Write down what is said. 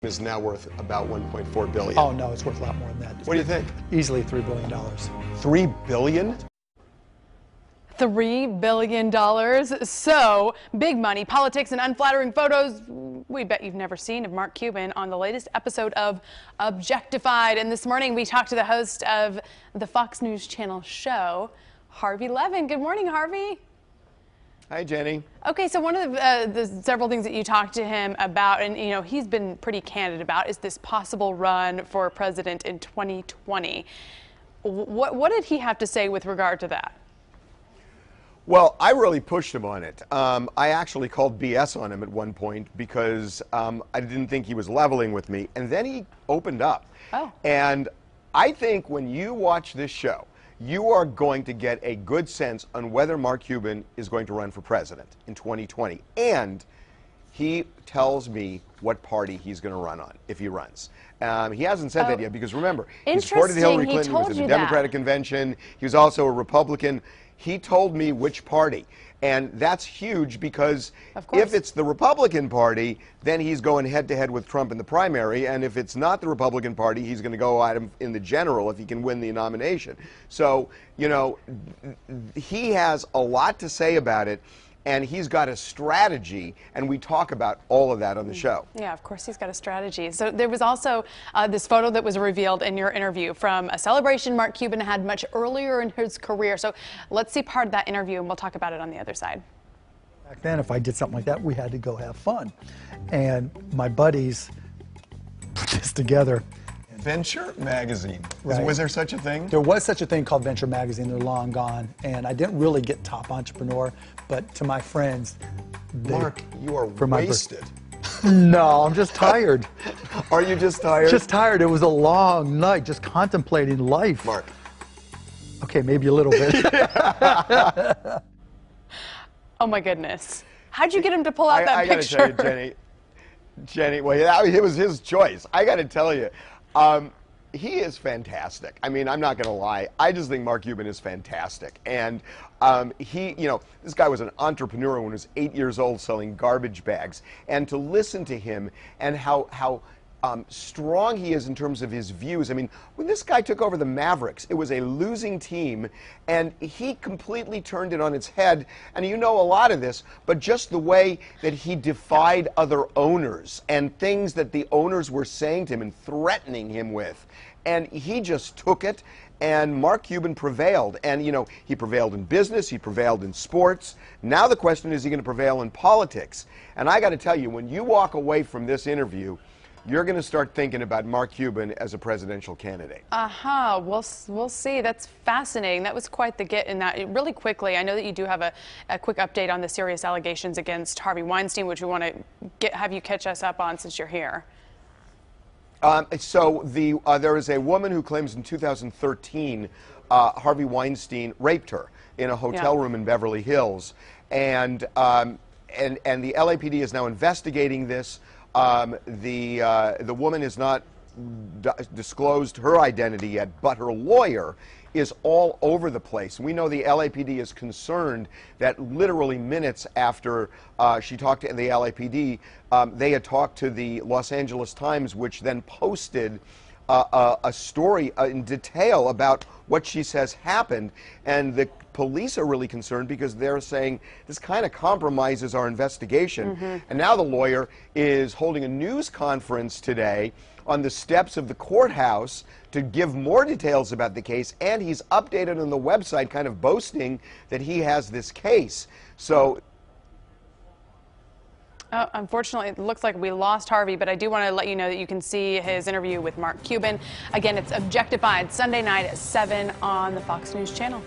is now worth about $1.4 billion. Oh, no, it's worth a lot more than that. What do you think? Easily $3 billion. $3 billion? $3 billion. So, big money, politics, and unflattering photos we bet you've never seen of Mark Cuban on the latest episode of OBJECTified. And this morning we talked to the host of the Fox News Channel show, Harvey Levin. Good morning, Harvey. Hi, Jenny. Okay, so one of the several things that you talked to him about, and you know he's been pretty candid about, is this possible run for president in 2020. What did he have to say with regard to that? Well, I really pushed him on it. I actually called BS on him at one point because I didn't think he was leveling with me, and then he opened up. Oh. And I think when you watch this show, you are going to get a good sense on whether Mark Cuban is going to run for president in 2020. And he tells me what party he's going to run on if he runs. He hasn't said that yet because remember, he supported Hillary Clinton, he was in the Democratic convention, he was also a Republican. He told me which party. And that's huge because if it's the Republican Party, then he's going head-to-head with Trump in the primary. And if it's not the Republican Party, he's going to go at him in the general if he can win the nomination. So, you know, he has a lot to say about it. And he's got a strategy, and we talk about all of that on the show. Yeah, of course he's got a strategy. So there was also this photo that was revealed in your interview from a celebration Mark Cuban had much earlier in his career. So let's see part of that interview, and we'll talk about it on the other side. Back then, if I did something like that, we had to go have fun. And my buddies put this together. Venture Magazine. Right. Was there such a thing? There was such a thing called Venture Magazine. They're long gone. And I didn't really get top entrepreneur, but to my friends, Mark, you are wasted. No, I'm just tired. Are you just tired? Just tired. It was a long night just contemplating life. Mark. Okay, maybe a little bit. Oh my goodness. How'd you get him to pull out that picture? I gotta tell you, Jenny, well, it was his choice. I gotta tell you. He is fantastic. I mean, I'm not going to lie. I just think Mark Cuban is fantastic. And this guy was an entrepreneur when he was 8 years old selling garbage bags. And to listen to him and how strong he is in terms of his views. I mean, when this guy took over the Mavericks, it was a losing team, and he completely turned it on its head. And you know a lot of this, but just the way that he defied other owners and things that the owners were saying to him and threatening him with. And he just took it, and Mark Cuban prevailed. And, you know, he prevailed in business, he prevailed in sports. Now the question is he going to prevail in politics? And I got to tell you, when you walk away from this interview, you're going to start thinking about Mark Cuban as a presidential candidate. We'll see. That's fascinating. That was quite the get in that. Really quickly, I know that you do have a quick update on the serious allegations against Harvey Weinstein, which we want to have you catch us up on since you're here. There is a woman who claims in 2013 Harvey Weinstein raped her in a hotel room in Beverly Hills, and the LAPD is now investigating this. The woman has not disclosed her identity yet, but her lawyer is all over the place. We know the LAPD is concerned that literally minutes after she talked to the LAPD, they had talked to the Los Angeles Times, which then posted a story in detail about what she says happened. And the police are really concerned because they're saying this kind of compromises our investigation. And now the lawyer is holding a news conference today on the steps of the courthouse to give more details about the case, and he's updated on the website kind of boasting that he has this case. So unfortunately, it looks like we lost Harvey, but I do want to let you know that you can see his interview with Mark Cuban. Again, it's OBJECTified Sunday night at 7 on the Fox News Channel.